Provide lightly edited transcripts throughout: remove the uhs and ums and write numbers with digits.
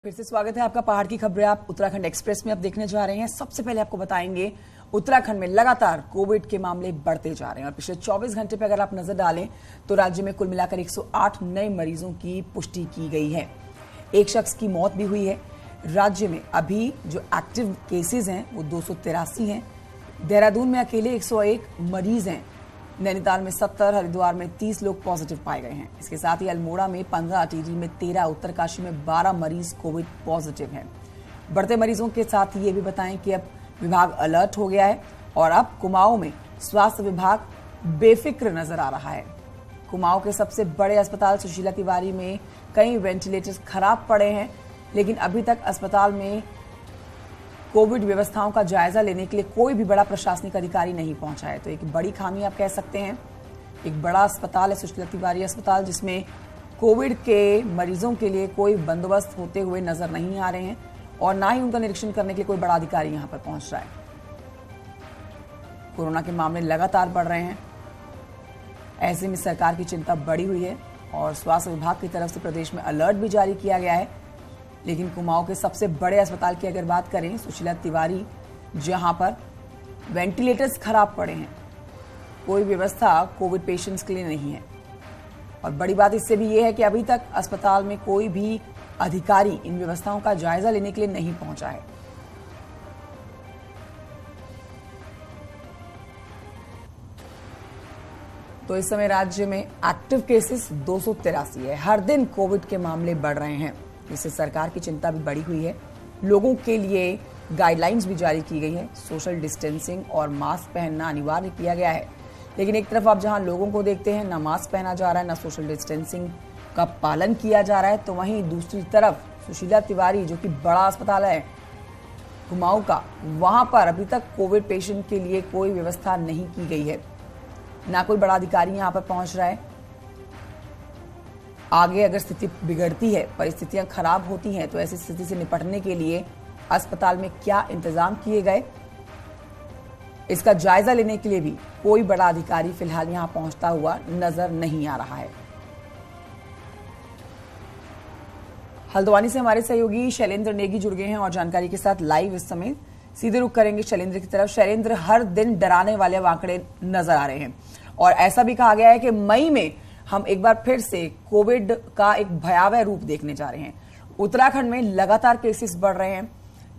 फिर से स्वागत है आपका पहाड़ की खबरें आप उत्तराखंड एक्सप्रेस में अब देखने जा रहे हैं। सबसे पहले आपको बताएंगे उत्तराखंड में लगातार कोविड के मामले बढ़ते जा रहे हैं और पिछले 24 घंटे पे अगर आप नजर डालें तो राज्य में कुल मिलाकर 108 नए मरीजों की पुष्टि की गई है। एक शख्स की मौत भी हुई है। राज्य में अभी जो एक्टिव केसेज हैं वो 283 हैं। देहरादून में अकेले 101 मरीज हैं। नैनीताल में 70, हरिद्वार में 30 लोग पॉजिटिव पाए गए हैं। इसके साथ ही अल्मोड़ा में 15, टिहरी में 13, उत्तरकाशी में 12 मरीज कोविड पॉजिटिव हैं। बढ़ते मरीजों के साथ ये भी बताएं कि अब विभाग अलर्ट हो गया है और अब कुमाऊं में स्वास्थ्य विभाग बेफिक्र नजर आ रहा है। कुमाऊं के सबसे बड़े अस्पताल सुशीला तिवारी में कई वेंटिलेटर्स खराब पड़े हैं, लेकिन अभी तक अस्पताल में कोविड व्यवस्थाओं का जायजा लेने के लिए कोई भी बड़ा प्रशासनिक अधिकारी नहीं पहुंचा है। तो एक बड़ी खामी आप कह सकते हैं। एक बड़ा अस्पताल है सुशीला तिवारी अस्पताल, जिसमें कोविड के मरीजों के लिए कोई बंदोबस्त होते हुए नजर नहीं आ रहे हैं और ना ही उनका निरीक्षण करने के लिए कोई बड़ा अधिकारी यहां पर पहुंच रहा है। कोरोना के मामले लगातार बढ़ रहे हैं। ऐसे में सरकार की चिंता बढ़ी हुई है और स्वास्थ्य विभाग की तरफ से प्रदेश में अलर्ट भी जारी किया गया है। लेकिन कुमाऊं के सबसे बड़े अस्पताल की अगर बात करें सुशीला तिवारी, जहां पर वेंटिलेटर्स खराब पड़े हैं, कोई व्यवस्था कोविड पेशेंट्स के लिए नहीं है। और बड़ी बात इससे भी यह है कि अभी तक अस्पताल में कोई भी अधिकारी इन व्यवस्थाओं का जायजा लेने के लिए नहीं पहुंचा है। तो इस समय राज्य में एक्टिव केसेस 283 है। हर दिन कोविड के मामले बढ़ रहे हैं, जिससे सरकार की चिंता भी बढ़ी हुई है। लोगों के लिए गाइडलाइंस भी जारी की गई है। सोशल डिस्टेंसिंग और मास्क पहनना अनिवार्य किया गया है। लेकिन एक तरफ आप जहां लोगों को देखते हैं, ना मास्क पहना जा रहा है, ना सोशल डिस्टेंसिंग का पालन किया जा रहा है, तो वहीं दूसरी तरफ सुशीला तिवारी जो कि बड़ा अस्पताल है कुमाऊं का, वहां पर अभी तक कोविड पेशेंट के लिए कोई व्यवस्था नहीं की गई है। ना कोई बड़ा अधिकारी यहां पर पहुंच रहा है। आगे अगर स्थिति बिगड़ती है, परिस्थितियां खराब होती हैं, तो ऐसी स्थिति से निपटने के लिए अस्पताल में क्या इंतजाम किए गए, इसका जायजा लेने के लिए भी कोई बड़ा अधिकारी फिलहाल यहां पहुंचता हुआ नजर नहीं आ रहा है। हल्द्वानी से हमारे सहयोगी शैलेंद्र नेगी जुड़ गए हैं और जानकारी के साथ लाइव इस समय सीधे रुख करेंगे शैलेंद्र की तरफ। शैलेंद्र, हर दिन डराने वाले आंकड़े नजर आ रहे हैं और ऐसा भी कहा गया है कि मई में हम एक बार फिर से कोविड का एक भयावह रूप देखने जा रहे हैं। उत्तराखंड में लगातार केसेस बढ़ रहे हैं।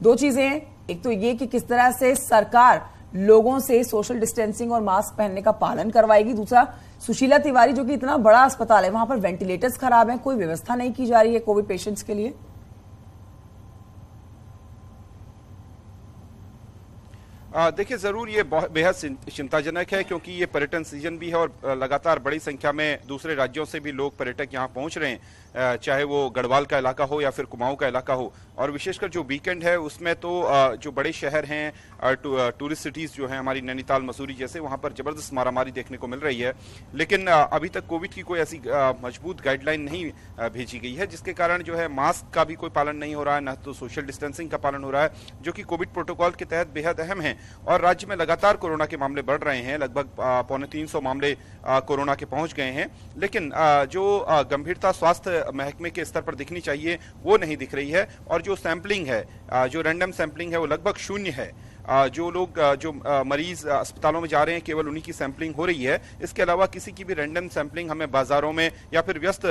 दो चीजें हैं, एक तो ये कि किस तरह से सरकार लोगों से सोशल डिस्टेंसिंग और मास्क पहनने का पालन करवाएगी। दूसरा, सुशीला तिवारी जो कि इतना बड़ा अस्पताल है, वहां पर वेंटिलेटर्स खराब हैं, कोई व्यवस्था नहीं की जा रही है कोविड पेशेंट्स के लिए। देखिए, जरूर ये बेहद चिंताजनक है, क्योंकि ये पर्यटन सीजन भी है और लगातार बड़ी संख्या में दूसरे राज्यों से भी लोग पर्यटक यहाँ पहुंच रहे हैं, चाहे वो गढ़वाल का इलाका हो या फिर कुमाऊं का इलाका हो। और विशेषकर जो वीकेंड है उसमें तो जो बड़े शहर हैं, टूरिस्ट सिटीज जो हैं हमारी नैनीताल, मसूरी जैसे, वहां पर जबरदस्त मारामारी देखने को मिल रही है। लेकिन अभी तक कोविड की कोई ऐसी मजबूत गाइडलाइन नहीं भेजी गई है, जिसके कारण जो है मास्क का भी कोई पालन नहीं हो रहा है, न तो सोशल डिस्टेंसिंग का पालन हो रहा है, जो कि कोविड प्रोटोकॉल के तहत बेहद अहम है। और राज्य में लगातार कोरोना के मामले बढ़ रहे हैं। लगभग 250 मामले कोरोना के पहुंच गए हैं। लेकिन जो गंभीरता स्वास्थ्य महकमे के स्तर पर दिखनी चाहिए वो नहीं दिख रही है। और जो सैंपलिंग है, जो रैंडम सैंपलिंग है, वो लगभग शून्य है। जो लोग जो मरीज अस्पतालों में जा रहे हैं केवल उन्हीं की सैंपलिंग हो रही है। इसके अलावा किसी की भी रैंडम सैंपलिंग हमें बाजारों में या फिर व्यस्त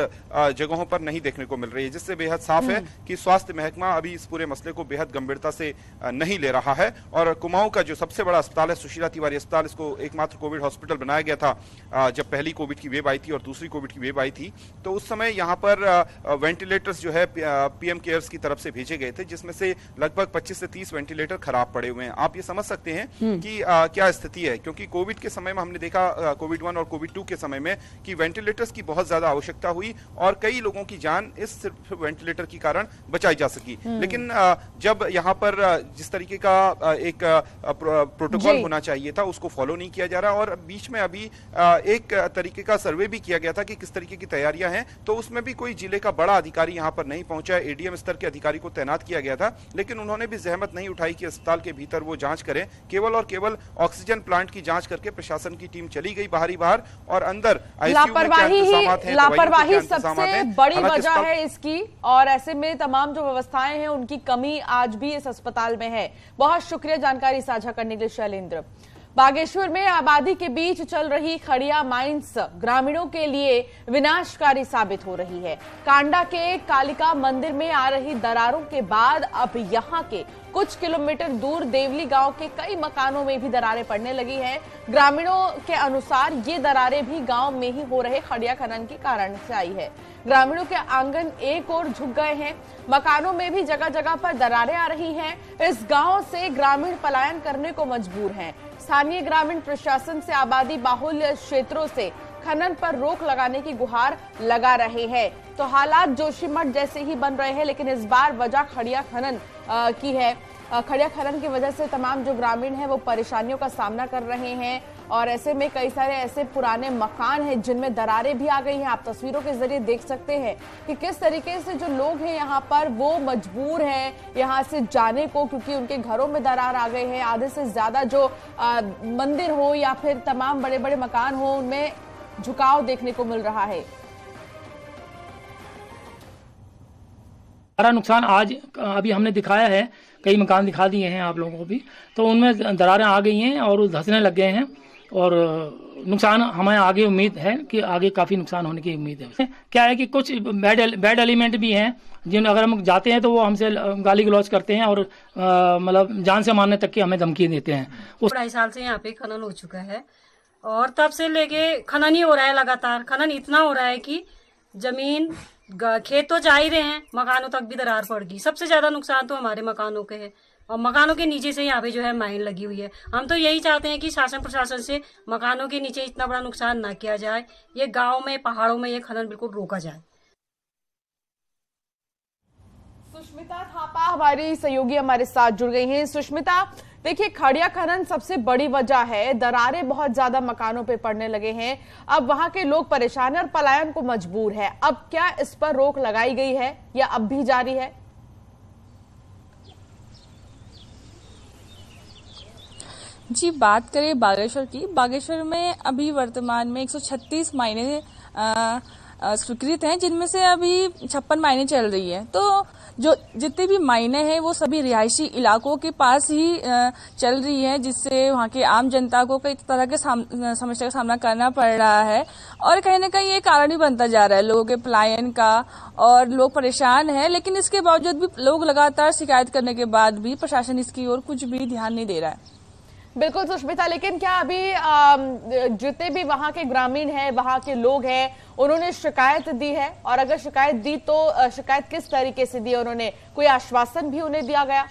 जगहों पर नहीं देखने को मिल रही है, जिससे बेहद साफ है कि स्वास्थ्य महकमा अभी इस पूरे मसले को बेहद गंभीरता से नहीं ले रहा है। और कुमाऊं का जो सबसे बड़ा अस्पताल है सुशीला तिवारी अस्पताल, इसको एकमात्र कोविड हॉस्पिटल बनाया गया था जब पहली कोविड की वेव आई थी और दूसरी कोविड की वेव आई थी। तो उस समय यहाँ पर वेंटिलेटर्स जो है पीएम केयर्स की तरफ से भेजे गए थे, जिसमें से लगभग 25 से 30 वेंटिलेटर खराब पड़े हुए हैं। आप ये समझ सकते हैं कि क्या स्थिति है, क्योंकि कोविड के समय में हमने देखा, कोविड 1 और कोविड 2 के समय में, कि वेंटिलेटर्स की बहुत ज्यादा आवश्यकता हुई और कई लोगों की जान इस सिर्फ वेंटिलेटर के कारण बचाई जा सकी। लेकिन जब यहाँ पर जिस तरीके का एक प्रोटोकॉल होना चाहिए था उसको फॉलो नहीं किया जा रहा। और बीच में अभी एक तरीके का सर्वे भी किया गया था कि किस तरीके की तैयारियां हैं, तो उसमें भी कोई जिले का बड़ा अधिकारी यहाँ पर नहीं पहुंचा। एडीएम स्तर के अधिकारी को तैनात किया गया था, लेकिन उन्होंने भी जहमत नहीं उठाई कि अस्पताल के भीतर वो जांच करें। केवल और केवल ऑक्सीजन प्लांट की जांच करके प्रशासन की टीम चली गई बाहर और अंदर लापरवाही सबसे बड़ी वजह है इसकी, और ऐसे में तमाम जो व्यवस्थाएं हैं उनकी कमी आज भी इस अस्पताल में है। बहुत शुक्रिया जानकारी साझा करने के लिए शैलेंद्र। बागेश्वर में आबादी के बीच चल रही खड़िया माइंस ग्रामीणों के लिए विनाशकारी साबित हो रही है। कांडा के कालिका मंदिर में आ रही दरारों के बाद अब यहां के कुछ किलोमीटर दूर देवली गांव के कई मकानों में भी दरारें पड़ने लगी हैं। ग्रामीणों के अनुसार ये दरारें भी गांव में ही हो रहे खड़िया खनन के कारण से आई है। ग्रामीणों के आंगन एक ओर झुक गए हैं, मकानों में भी जगह जगह पर दरारें आ रही हैं। इस गांव से ग्रामीण पलायन करने को मजबूर हैं। स्थानीय ग्रामीण प्रशासन से आबादी बाहुल क्षेत्रों से खनन पर रोक लगाने की गुहार लगा रहे हैं। तो हालात जोशीमठ जैसे ही बन रहे हैं, लेकिन इस बार वजह खड़िया खनन की है। खड़िया खनन की वजह से तमाम जो ग्रामीण हैं वो परेशानियों का सामना कर रहे हैं, और ऐसे में कई सारे ऐसे पुराने मकान हैं जिनमें दरारें भी आ गई हैं। आप तस्वीरों के जरिए देख सकते हैं कि किस तरीके से जो लोग हैं यहाँ पर वो मजबूर हैं यहाँ से जाने को, क्योंकि उनके घरों में दरार आ गए हैं। आधे से ज्यादा जो मंदिर हो या फिर तमाम बड़े बड़े मकान हो उनमें झुकाव देखने को मिल रहा है। सारा नुकसान आज अभी हमने दिखाया है, कई मकान दिखा दिए हैं आप लोगों को भी, तो उनमें दरारें आ गई हैं और धंसने लग गए हैं, और नुकसान हमें आगे उम्मीद है कि आगे काफ़ी नुकसान होने की उम्मीद है। क्या है कि कुछ बैड एलिमेंट भी हैं जिन अगर हम जाते हैं तो वो हमसे गाली गलौज करते हैं और मतलब जान से मारने तक की हमें धमकी देते हैं। 2.5 साल से यहाँ पे खनन हो चुका है, और तब से लेके खनन ही हो रहा है लगातार। खनन इतना हो रहा है कि जमीन खेत तो जा ही रहे हैं, मकानों तक भी दरार पड़ गई। सबसे ज्यादा नुकसान तो हमारे मकानों के है, और मकानों के नीचे से यहाँ पे जो है माइन लगी हुई है। हम तो यही चाहते हैं कि शासन प्रशासन से मकानों के नीचे इतना बड़ा नुकसान ना किया जाए, ये गाँव में पहाड़ों में ये खनन बिल्कुल रोका जाए। सुष्मिता थापा हमारी सहयोगी हमारे साथ जुड़ गई हैं। सुष्मिता, देखिए खड़िया खनन सबसे बड़ी वजह है, दरारें बहुत ज्यादा मकानों पे पड़ने लगे हैं। अब वहां के लोग परेशान हैं और पलायन को मजबूर है। अब क्या इस पर रोक लगाई गई है या अब भी जारी है? जी, बात करें बागेश्वर की, बागेश्वर में अभी वर्तमान में 136 मायने स्वीकृत हैं, जिनमें से अभी 56 मायने चल रही है। तो जो जितने भी मायने हैं वो सभी रिहायशी इलाकों के पास ही चल रही है, जिससे वहाँ के आम जनता को कई तरह के समस्या का सामना करना पड़ रहा है, और कहीं ना कहीं ये कारण भी बनता जा रहा है लोगों के पलायन का, और लोग परेशान हैं। लेकिन इसके बावजूद भी लोग लगातार शिकायत करने के बाद भी प्रशासन इसकी ओर कुछ भी ध्यान नहीं दे रहा है। बिल्कुल सुष्मिता, लेकिन क्या अभी जितने भी वहां के ग्रामीण हैं, वहां के लोग हैं, उन्होंने शिकायत दी है? और अगर शिकायत दी तो शिकायत किस तरीके से दी? उन्होंने कोई आश्वासन भी उन्हें दिया गया?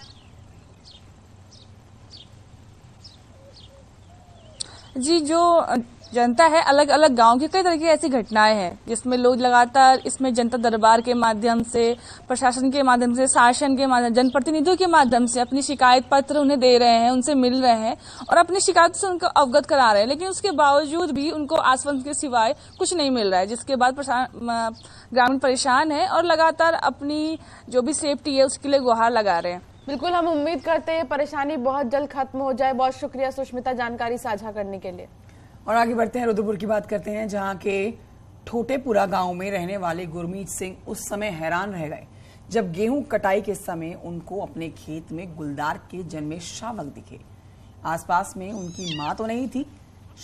जी, जो जनता है, अलग अलग गांव की कई तरह की ऐसी घटनाएं हैं जिसमें लोग लगातार इसमें जनता दरबार के माध्यम से, प्रशासन के माध्यम से, शासन के माध्यम, जनप्रतिनिधियों के माध्यम से अपनी शिकायत पत्र उन्हें दे रहे हैं, उनसे मिल रहे हैं और अपनी शिकायत से उनको अवगत करा रहे हैं। लेकिन उसके बावजूद भी उनको आश्वासन के सिवाय कुछ नहीं मिल रहा है, जिसके बाद ग्रामीण परेशान है और लगातार अपनी जो भी सेफ्टी है उसके लिए गुहार लगा रहे हैं। बिल्कुल, हम उम्मीद करते हैं परेशानी बहुत जल्द खत्म हो जाए। बहुत शुक्रिया सुष्मिता जानकारी साझा करने के लिए। और आगे बढ़ते हैं, रुद्रपुर की बात करते हैं, जहां के ठोटेपुरा गांव में रहने वाले गुरमीत सिंह उस समय हैरान रह गए जब गेहूं कटाई के समय उनको अपने खेत में गुलदार के जन्मे शावक दिखे। आसपास में उनकी मां तो नहीं थी,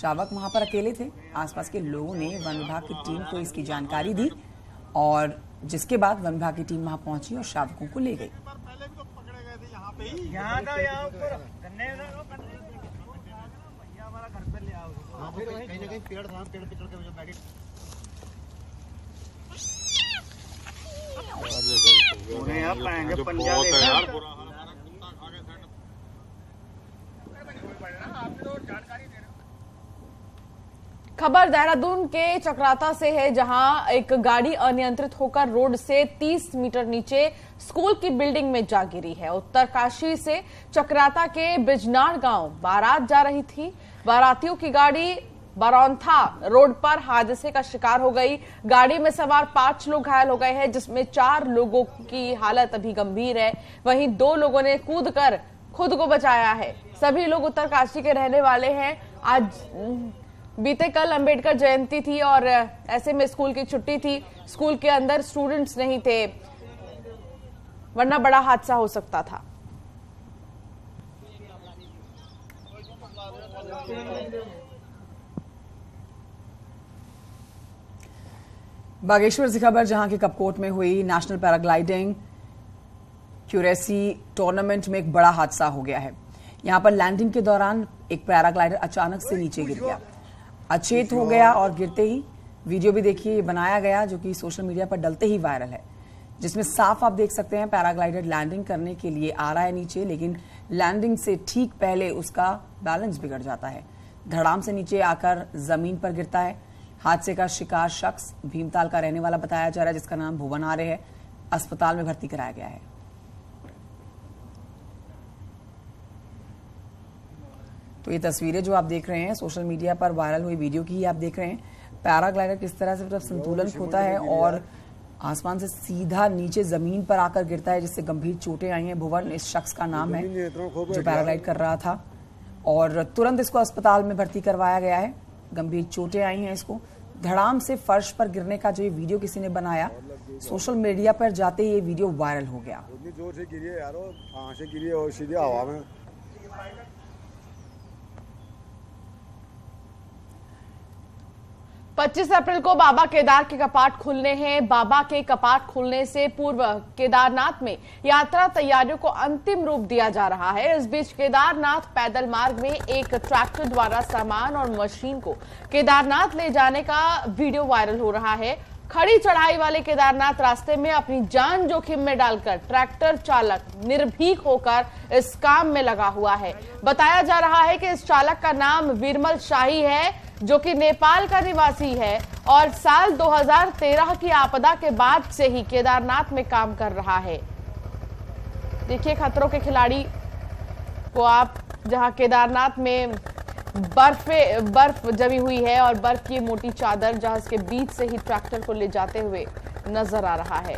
शावक वहां पर अकेले थे। आसपास के लोगों ने वन विभाग की टीम को इसकी जानकारी दी, और जिसके बाद वन विभाग की टीम वहां पहुंची और शावकों को ले गई। कहीं ना कहीं पेड़ था, पेड़ पे चढ़ के बैठी। यार पाएंगे पंजा यार। खबर देहरादून के चक्राता से है, जहां एक गाड़ी अनियंत्रित होकर रोड से 30 मीटर नीचे स्कूल की बिल्डिंग में जा गिरी है। उत्तरकाशी से चक्राता के बिजनार गांव बारात जा रही थी। बारातियों की गाड़ी बरौंथा रोड पर हादसे का शिकार हो गई। गाड़ी में सवार 5 लोग घायल हो गए हैं, जिसमें 4 लोगों की हालत अभी गंभीर है। वहीं 2 लोगों ने कूदकर खुद को बचाया है। सभी लोग उत्तरकाशी के रहने वाले हैं। आज बीते कल अंबेडकर जयंती थी और ऐसे में स्कूल की छुट्टी थी। स्कूल के अंदर स्टूडेंट्स नहीं थे, वरना बड़ा हादसा हो सकता था। बागेश्वर से खबर, जहां के कपकोट में हुई नेशनल पैराग्लाइडिंग क्यूरेसी टूर्नामेंट में एक बड़ा हादसा हो गया है। यहां पर लैंडिंग के दौरान एक पैराग्लाइडर अचानक से नीचे गिर गया, अचेत हो गया और गिरते ही वीडियो भी देखिए बनाया गया, जो कि सोशल मीडिया पर डलते ही वायरल है, जिसमें साफ आप देख सकते हैं पैराग्लाइडर लैंडिंग करने के लिए आ रहा है नीचे, लेकिन लैंडिंग से ठीक पहले उसका बैलेंस बिगड़ जाता है, धड़ाम से नीचे आकर जमीन पर गिरता है। हादसे का शिकार शख्स भीमताल का रहने वाला बताया जा रहा है, जिसका नाम भुवन आर्य है। अस्पताल में भर्ती कराया गया है। तो ये तस्वीरें जो आप देख रहे हैं सोशल मीडिया पर वायरल हुई वीडियो की ही आप देख रहे हैं। पैराग्लाइडर किस तरह से संतुलन खोता है और आसमान से सीधा नीचे जमीन पर आकर गिरता है, जिससे गंभीर चोटें आई हैं। भुवन इस शख्स का नाम है जो पैराग्लाइड कर रहा था और तुरंत इसको अस्पताल में भर्ती करवाया गया है। गंभीर चोटें आई हैं इसको। धड़ाम से फर्श पर गिरने का जो ये वीडियो किसी ने बनाया, सोशल मीडिया पर जाते ही ये वीडियो वायरल हो गया। जोर से गिरी है यार, से गिरी और सीधे हवा में। 25 अप्रैल को बाबा केदार के कपाट खुलने हैं। बाबा के कपाट खुलने से पूर्व केदारनाथ में यात्रा तैयारियों को अंतिम रूप दिया जा रहा है। इस बीच केदारनाथ पैदल मार्ग में एक ट्रैक्टर द्वारा सामान और मशीन को केदारनाथ ले जाने का वीडियो वायरल हो रहा है। खड़ी चढ़ाई वाले केदारनाथ रास्ते में अपनी जान जोखिम में डालकर ट्रैक्टर चालक निर्भीक होकर इस काम में लगा हुआ है। बताया जा रहा है कि इस चालक का नाम विरमल शाही है, जो कि नेपाल का निवासी है और साल 2013 की आपदा के बाद से ही केदारनाथ में काम कर रहा है। देखिए खतरों के खिलाड़ी को आप, जहां केदारनाथ में बर्फ जमी हुई है और बर्फ की मोटी चादर जहां इसके बीच से ही ट्रैक्टर को ले जाते हुए नजर आ रहा है।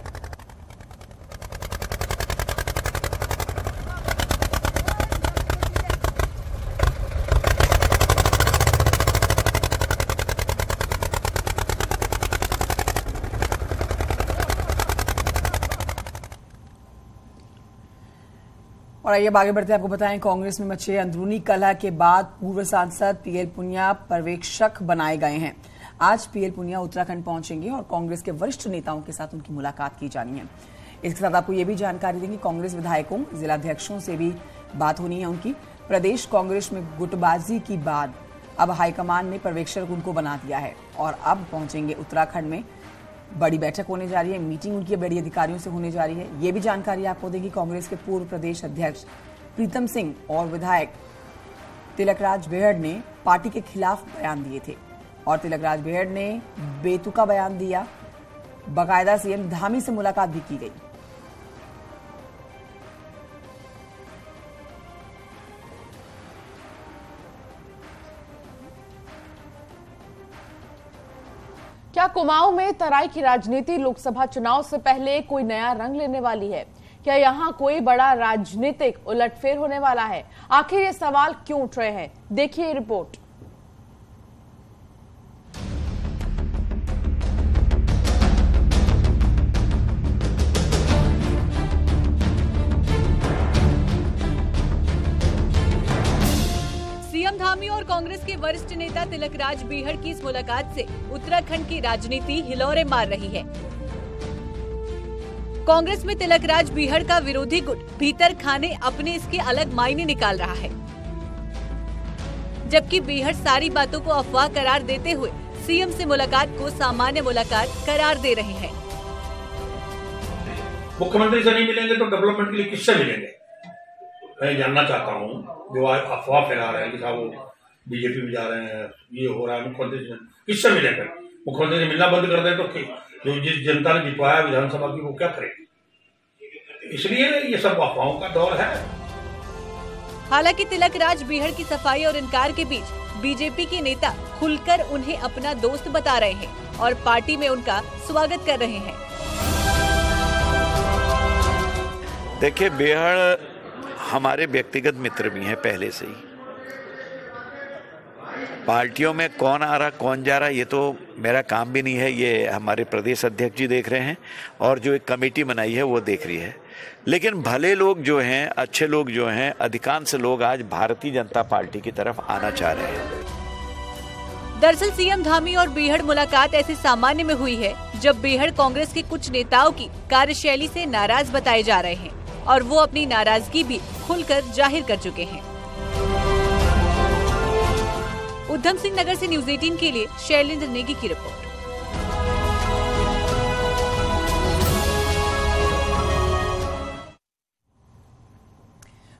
और आइए आगे बढ़ते हैं, आपको बताएं कांग्रेस में मचे अंदरूनी कलह के बाद पूर्व सांसद पीएल पुनिया पर्यवेक्षक बनाए गए हैं। आज पीएल पुनिया उत्तराखंड पहुंचेंगे और कांग्रेस के वरिष्ठ नेताओं के साथ उनकी मुलाकात की जानी है। इसके साथ आपको ये भी जानकारी देंगे, कांग्रेस विधायकों, जिलाध्यक्षों से भी बात होनी है उनकी। प्रदेश कांग्रेस में गुटबाजी की बाद अब हाईकमान ने पर्यवेक्षक उनको बना दिया है और अब पहुंचेंगे उत्तराखंड में। बड़ी बैठक होने जा रही है, मीटिंग उनकी बड़ी अधिकारियों से होने जा रही है। ये भी जानकारी आपको देगी कांग्रेस के पूर्व प्रदेश अध्यक्ष प्रीतम सिंह और विधायक तिलकराज बेहड़ ने पार्टी के खिलाफ बयान दिए थे और तिलकराज बेहड़ ने बेतुका बयान दिया। बाकायदा सीएम धामी से मुलाकात भी की गई। क्या कुमाऊं में तराई की राजनीति लोकसभा चुनाव से पहले कोई नया रंग लेने वाली है? क्या यहां कोई बड़ा राजनीतिक उलटफेर होने वाला है? आखिर ये सवाल क्यों उठ रहे हैं, देखिए रिपोर्ट। सीएम धामी और कांग्रेस के वरिष्ठ नेता तिलकराज बेहड़ की इस मुलाकात से उत्तराखंड की राजनीति हिलोरे मार रही है। कांग्रेस में तिलकराज बेहड़ का विरोधी गुट भीतर खाने अपने इसके अलग मायने निकाल रहा है, जबकि बेहड़ सारी बातों को अफवाह करार देते हुए सीएम से मुलाकात को सामान्य मुलाकात करार दे रहे हैं। मुख्यमंत्री से नहीं मिलेंगे तो डेवलपमेंट के लिए किससे मिलेंगे? मैं जानना चाहता हूँ, जो अफवाह फैला रहे हैं कि साहब वो बीजेपी में जा रहे हैं, ये हो रहा है, मुख्यमंत्री से किससे मिलेंगे? मुख्यमंत्री से मिलना बंद कर दें तो जो जिस जनता ने जितवाया विधानसभा की, वो क्या करेगी? इसलिए ये सब अफवाहों का दौर है। हालांकि तिलकराज बेहड़ की सफाई और इनकार के बीच बीजेपी के नेता खुलकर उन्हें अपना दोस्त बता रहे हैं और पार्टी में उनका स्वागत कर रहे हैं। देखिए, बेहड़ हमारे व्यक्तिगत मित्र भी हैं पहले से ही। पार्टियों में कौन आ रहा कौन जा रहा ये तो मेरा काम भी नहीं है, ये हमारे प्रदेश अध्यक्ष जी देख रहे हैं और जो एक कमेटी बनाई है वो देख रही है। लेकिन भले लोग जो हैं, अच्छे लोग जो हैं, अधिकांश लोग आज भारतीय जनता पार्टी की तरफ आना चाह रहे हैं। दरअसल सीएम धामी और बीहड़ मुलाकात ऐसे सामान्य में हुई है जब बीहड़ कांग्रेस के कुछ नेताओं की कार्यशैली से नाराज बताए जा रहे हैं और वो अपनी नाराजगी भी खुलकर जाहिर कर चुके हैं। उधम सिंह नगर से न्यूज 18 के लिए शैलेंद्र नेगी की रिपोर्ट।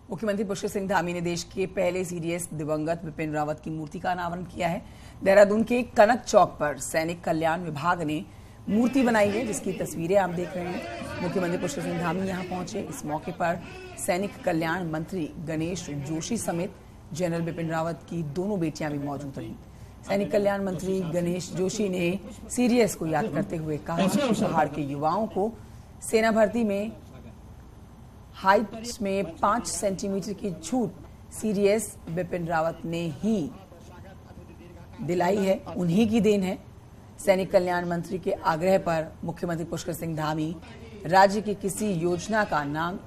मुख्यमंत्री पुष्कर सिंह धामी ने देश के पहले सीडीएस दिवंगत बिपिन रावत की मूर्ति का अनावरण किया है। देहरादून के कनक चौक पर सैनिक कल्याण विभाग ने मूर्ति बनाई है, जिसकी तस्वीरें आप देख रहे हैं। मुख्यमंत्री पुष्कर सिंह धामी यहां पहुंचे। इस मौके पर सैनिक कल्याण मंत्री गणेश जोशी समेत जनरल बिपिन रावत की दोनों बेटियां भी मौजूद रहीं। सैनिक कल्याण मंत्री गणेश जोशी ने सीडीएस को याद करते हुए कहा कि पहाड़ के युवाओं को सेना भर्ती में हाइट में 5 सेंटीमीटर की छूट सीडीएस बिपिन रावत ने ही दिलाई है, उन्हीं की देन है। सैनिक कल्याण मंत्री के आग्रह पर मुख्यमंत्री पुष्कर सिंह धामी राज्य की किसी योजना का नाम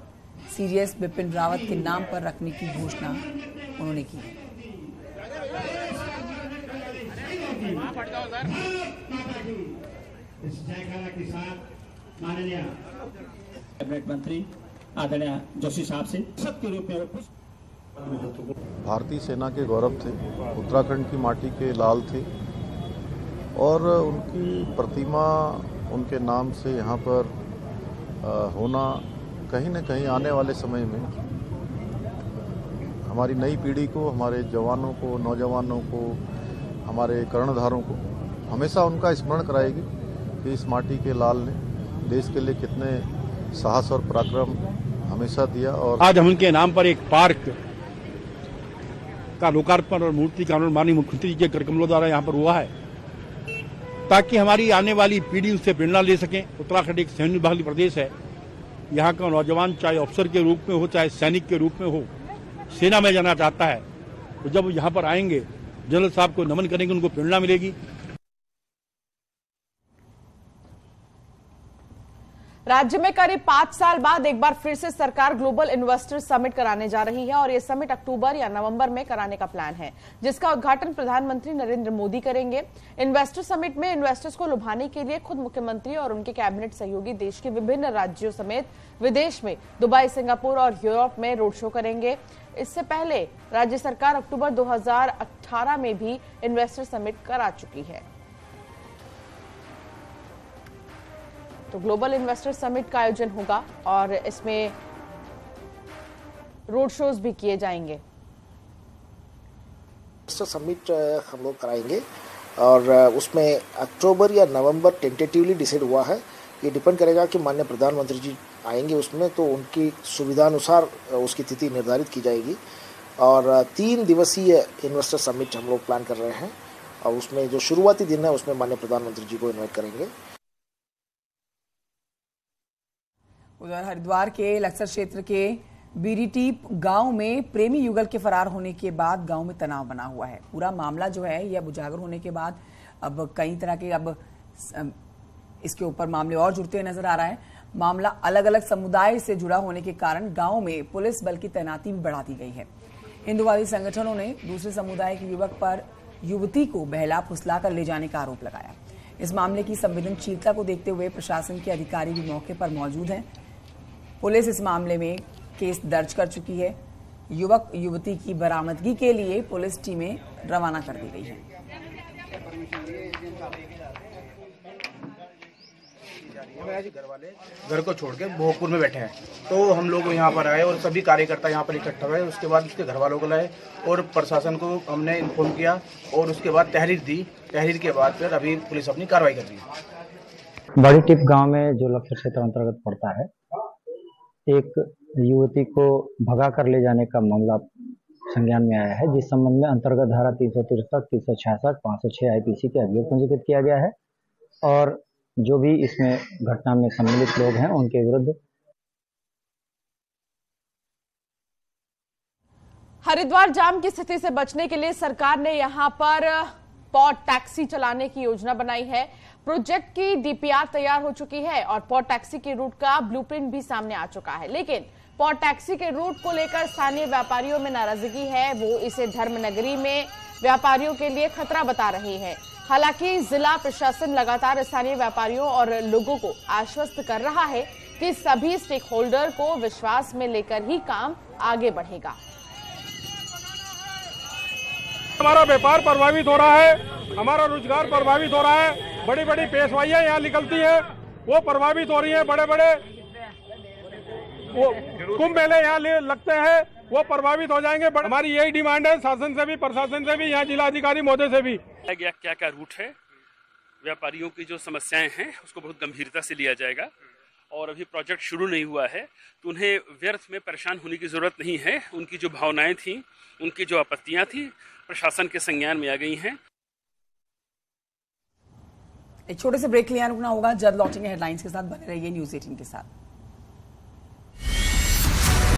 सीडीएस बिपिन रावत के नाम पर रखने की घोषणा उन्होंने की है। कैबिनेट मंत्री आदरणीय जोशी साहब से सबके रूप में भारतीय सेना के गौरव थे, उत्तराखंड की माटी के लाल थे और उनकी प्रतिमा उनके नाम से यहाँ पर होना कहीं न कहीं आने वाले समय में हमारी नई पीढ़ी को, हमारे जवानों को, नौजवानों को, हमारे कर्णधारों को हमेशा उनका स्मरण कराएगी कि इस माटी के लाल ने देश के लिए कितने साहस और पराक्रम हमेशा दिया। और आज हम उनके नाम पर एक पार्क का लोकार्पण और मूर्ति का अनावरण माननीय मुख्यमंत्री जी के करकमलों द्वारा यहाँ पर हुआ है, ताकि हमारी आने वाली पीढ़ी उससे प्रेरणा ले सके। उत्तराखंड एक सैन्य बहुल प्रदेश है। यहाँ का नौजवान चाहे अफसर के रूप में हो, चाहे सैनिक के रूप में हो, सेना में जाना चाहता है, तो जब यहाँ पर आएंगे जनरल साहब को नमन करेंगे, उनको प्रेरणा मिलेगी। राज्य में करीब 5 साल बाद एक बार फिर से सरकार ग्लोबल इन्वेस्टर समिट कराने जा रही है और ये समिट अक्टूबर या नवंबर में कराने का प्लान है, जिसका उद्घाटन प्रधानमंत्री नरेंद्र मोदी करेंगे। इन्वेस्टर समिट में इन्वेस्टर्स को लुभाने के लिए खुद मुख्यमंत्री और उनके कैबिनेट सहयोगी देश के विभिन्न राज्यों समेत विदेश में दुबई, सिंगापुर और यूरोप में रोड शो करेंगे। इससे पहले राज्य सरकार अक्टूबर 2018 में भी इन्वेस्टर समिट करा चुकी है। तो ग्लोबल इन्वेस्टर समिट का आयोजन होगा और इसमें रोड शोज भी किए जाएंगे। इन्वेस्टर समिट हम लोग कराएंगे और उसमें अक्टूबर या नवंबर टेंटेटिवली डिसाइड हुआ है। ये डिपेंड करेगा कि माननीय प्रधानमंत्री जी आएंगे उसमें, तो उनकी सुविधानुसार उसकी तिथि निर्धारित की जाएगी। और 3 दिवसीय इन्वेस्टर समिट हम लोग प्लान कर रहे हैं और उसमें जो शुरुआती दिन है उसमें माननीय प्रधानमंत्री जी को इन्वाइट करेंगे। उधर हरिद्वार के लक्सर क्षेत्र के बीरीटीप गांव में प्रेमी युगल के फरार होने के बाद गांव में तनाव बना हुआ है। पूरा मामला जो है यह उजागर होने के बाद अब कई तरह के इसके ऊपर मामले और जुड़ते हुए नजर आ रहा है। मामला अलग अलग समुदाय से जुड़ा होने के कारण गांव में पुलिस बल की तैनाती भी बढ़ा दी गई है। हिंदुवादी संगठनों ने दूसरे समुदाय के युवक पर युवती को बहला फुसला कर ले जाने का आरोप लगाया। इस मामले की संवेदनशीलता को देखते हुए प्रशासन के अधिकारी भी मौके पर मौजूद हैं। पुलिस इस मामले में केस दर्ज कर चुकी है। युवक युवती की बरामदगी के लिए पुलिस टीमें रवाना कर दी गई हैं। घर को छोड़ के भोगपुर में बैठे हैं, तो हम लोग यहाँ पर आए और सभी कार्यकर्ता यहाँ पर इकट्ठा हुए। उसके बाद उसके घर वालों को लाए और प्रशासन को हमने इन्फॉर्म किया और उसके बाद तहरीर दी। तहरीर के बाद फिर अभी पुलिस अपनी कार्रवाई कर रही है। बड़ी टिप गांव में जो लक्सर क्षेत्र अंतर्गत पड़ता है, एक युवती को भगा कर ले जाने का मामला संज्ञान में आया है, जिस संबंध में अंतर्गत धारा 363, 366, 506 आईपीसी के अभियोग पंजीकृत किया गया है और जो भी इसमें घटना में सम्मिलित लोग हैं उनके विरुद्ध हरिद्वार जाम की स्थिति से बचने के लिए सरकार ने यहां पर पॉड टैक्सी चलाने की योजना बनाई है। प्रोजेक्ट की डीपीआर तैयार हो चुकी है और पॉड टैक्सी के रूट का ब्लूप्रिंट भी सामने आ चुका है, लेकिन पॉड टैक्सी के रूट को लेकर स्थानीय व्यापारियों में नाराजगी है। वो इसे धर्मनगरी में व्यापारियों के लिए खतरा बता रहे हैं। हालांकि जिला प्रशासन लगातार स्थानीय व्यापारियों और लोगों को आश्वस्त कर रहा है कि सभी स्टेक होल्डर को विश्वास में लेकर ही काम आगे बढ़ेगा। हमारा व्यापार प्रभावित हो रहा है, हमारा रोजगार प्रभावित हो रहा है। बड़ी बड़ी पेशवाइयां यहाँ निकलती हैं, वो प्रभावित हो रही हैं। बड़े बड़े वो कुंभ मेले यहाँ लगते हैं, वो प्रभावित हो जाएंगे। हमारी यही डिमांड है शासन से भी, प्रशासन से भी, यहाँ जिलाधिकारी महोदय से भी। क्या क्या रूट है, व्यापारियों की जो समस्याएं हैं उसको बहुत गंभीरता से लिया जाएगा। और अभी प्रोजेक्ट शुरू नहीं हुआ है तो उन्हें व्यर्थ में परेशान होने की जरूरत नहीं है। उनकी जो भावनाएं थी, उनकी जो आपत्तियां थी, प्रशासन के संज्ञान में आ गई हैं। एक छोटे से ब्रेक लिया रुकना होगा, जल्द लौटेंगे हेडलाइंस के साथ। बने रहिए न्यूज़ 18 के साथ।